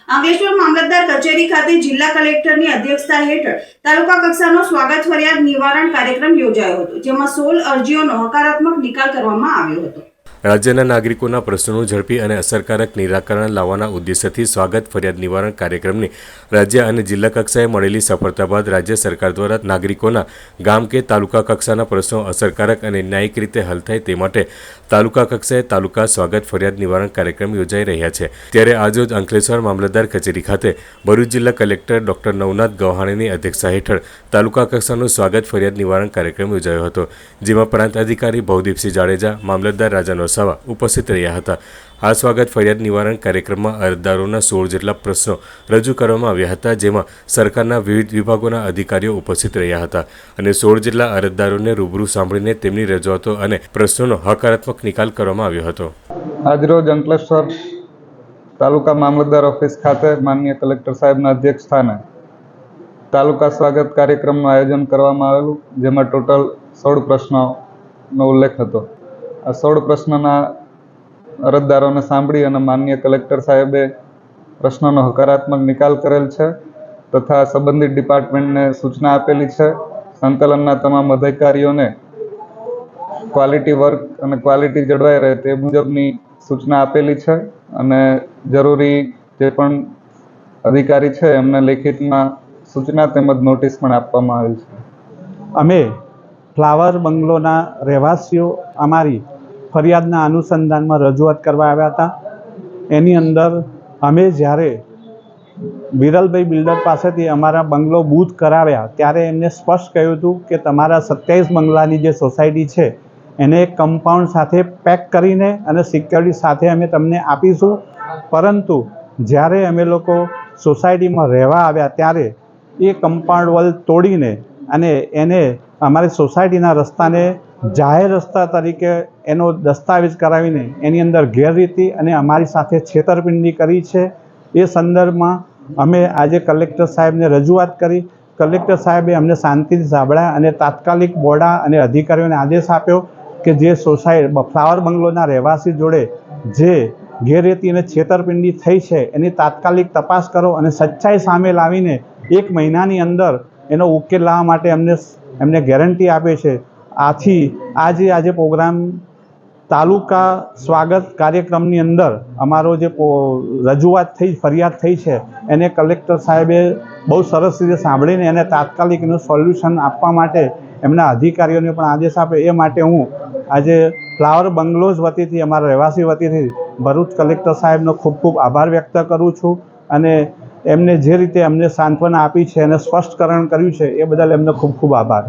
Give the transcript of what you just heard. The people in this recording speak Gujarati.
અંકલેશ્વર મામલતદાર કચેરી ખાતે જિલ્લા કલેક્ટરની અધ્યક્ષતા હેઠળ તાલુકા કક્ષાનો સ્વાગત ફરિયાદ નિવારણ કાર્યક્રમ યોજાયો હતો, જેમાં 16 અરજીઓનો હકારાત્મક નિકાલ કરવામાં આવ્યો હતો। રાજ્યના નાગરિકોના પ્રશ્નોનું ઝડપી અને અસરકારક નિરાકરણ લાવવાના ઉદ્દેશ્યથી સ્વાગત ફરિયાદ નિવારણ કાર્યક્રમની રાજ્ય અને જિલ્લા કક્ષાએ મળેલી સફળતા બાદ રાજ્ય સરકાર દ્વારા નાગરિકોના ગામ કે તાલુકા કક્ષાના પ્રશ્નો અસરકારક અને ન્યાયિક રીતે હલ થાય તે માટે તાલુકા કક્ષાએ તાલુકા સ્વાગત ફરિયાદ નિવારણ કાર્યક્રમ યોજાઈ રહ્યા છે। ત્યારે આજરોજ અંકલેશ્વર મામલતદાર કચેરી ખાતે ભરૂચ જિલ્લા કલેક્ટર ડોક્ટર નવનાથ ગૌહાણીની અધ્યક્ષતા હેઠળ તાલુકા કક્ષાનો સ્વાગત ફરિયાદ નિવારણ કાર્યક્રમ યોજાયો હતો, જેમાં પ્રાંત અધિકારી ભવદીપસિંહ જાડેજા, મામલતદાર રાજાનો ઉપસ્થિત રહ્યા હતા। આ સ્વાગત ફરિયાદ નિવારણ કાર્યક્રમમાં અરજદારોના 16 જેટલા પ્રશ્નો રજૂ કરવામાં આવ્યા હતા, જેમાં સરકારના વિવિધ વિભાગોના અધિકારીઓ ઉપસ્થિત રહ્યા હતા અને 16 જેટલા અરજદારોને રૂબરૂ સાંભળીને તેમની રજૂઆતો અને પ્રશ્નોનો હકારાત્મક નિકાલ કરવામાં આવ્યો હતો। આજરોજ અંકલેશ્વર તાલુકા મામલતદાર ઓફિસ ખાતે માનનીય કલેક્ટર સાહેબના અધ્યક્ષ સ્થાને તાલુકા સ્વાગત કાર્યક્રમનું આયોજન કરવામાં આવેલું, જેમાં ટોટલ 16 પ્રશ્નોનો ઉલ્લેખ હતો। આ 16 પ્રશ્નોના અરજદારોને સાંભળી અને માનનીય કલેક્ટર સાહેબે પ્રશ્નોનો હકારાત્મક નિકાલ કરેલ છે તથા સંબંધિત ડિપાર્ટમેન્ટને સૂચના આપેલી છે। સંકલનના તમામ અધિકારીઓને ક્વોલિટી વર્ક અને ક્વોલિટી જળવાઈ રહે તે મુજબની સૂચના આપેલી છે અને જરૂરી જે પણ અધિકારી છે એમને લેખિતમાં સૂચના તેમજ નોટિસ પણ આપવામાં આવેલ છે। અમે ફ્લાવર બંગલોના રહેવાસીઓ અમારી ફરિયાદના અનુસંધાનમાં રજૂઆત કરવા આવ્યા હતા। એની અંદર અમે જ્યારે વિરલભાઈ બિલ્ડર પાસેથી અમારા બંગલો બૂથ કરાવ્યા ત્યારે એમને સ્પષ્ટ કહ્યું હતું કે તમારા 27 બંગલાની જે સોસાયટી છે એને એક કમ્પાઉન્ડ સાથે પેક કરીને અને સિક્યોરિટી સાથે અમે તમને આપીશું, પરંતુ જ્યારે અમે લોકો સોસાયટીમાં રહેવા આવ્યા ત્યારે એ કમ્પાઉન્ડ વોલ તોડીને અને એને અમારી સોસાયટીના રસ્તાને જાહેર રસ્તા તરીકે એનો દસ્તાવેજ કરાવીને એની અંદર ગેરરીતિ અને અમારી સાથે છેતરપિંડી કરી છે। એ સંદર્ભમાં અમે આજે કલેક્ટર સાહેબને રજૂઆત કરી। કલેક્ટર સાહેબે અમને શાંતિથી સાંભળ્યા અને તાત્કાલિક બોર્ડા અને અધિકારીઓને આદેશ આપ્યો કે જે ફ્લાવર બંગલોના રહેવાસી જોડે જે ગેરરીતિ અને છેતરપિંડી થઈ છે એની તાત્કાલિક તપાસ કરો અને સચ્ચાઈ સામે લાવીને 1 મહિનાની અંદર એનો ઉકેલ લાવવા માટે એમને ગેરંટી આપે છે। આથી આજે પ્રોગ્રામ તાલુકા સ્વાગત કાર્યક્રમની અંદર અમારો જે રજૂઆત થઈ ફરિયાદ થઈ છે એને કલેક્ટર સાહેબે બહુ સરસ રીતે સાંભળીને એને તાત્કાલિક એનું સોલ્યુશન આપવા માટે એમના અધિકારીઓને પણ આદેશ આપે। એ માટે હું આજે ફ્લાવર બંગલોઝ વતીથી અમારા રહેવાસી વતીથી ભરૂચ કલેક્ટર સાહેબનો ખૂબ ખૂબ આભાર વ્યક્ત કરું છું અને એમને જે રીતે અમને સાંત્વના આપી છે અને સ્પષ્ટકરણ કર્યું છે એ બદલ એમનો ખૂબ ખૂબ આભાર।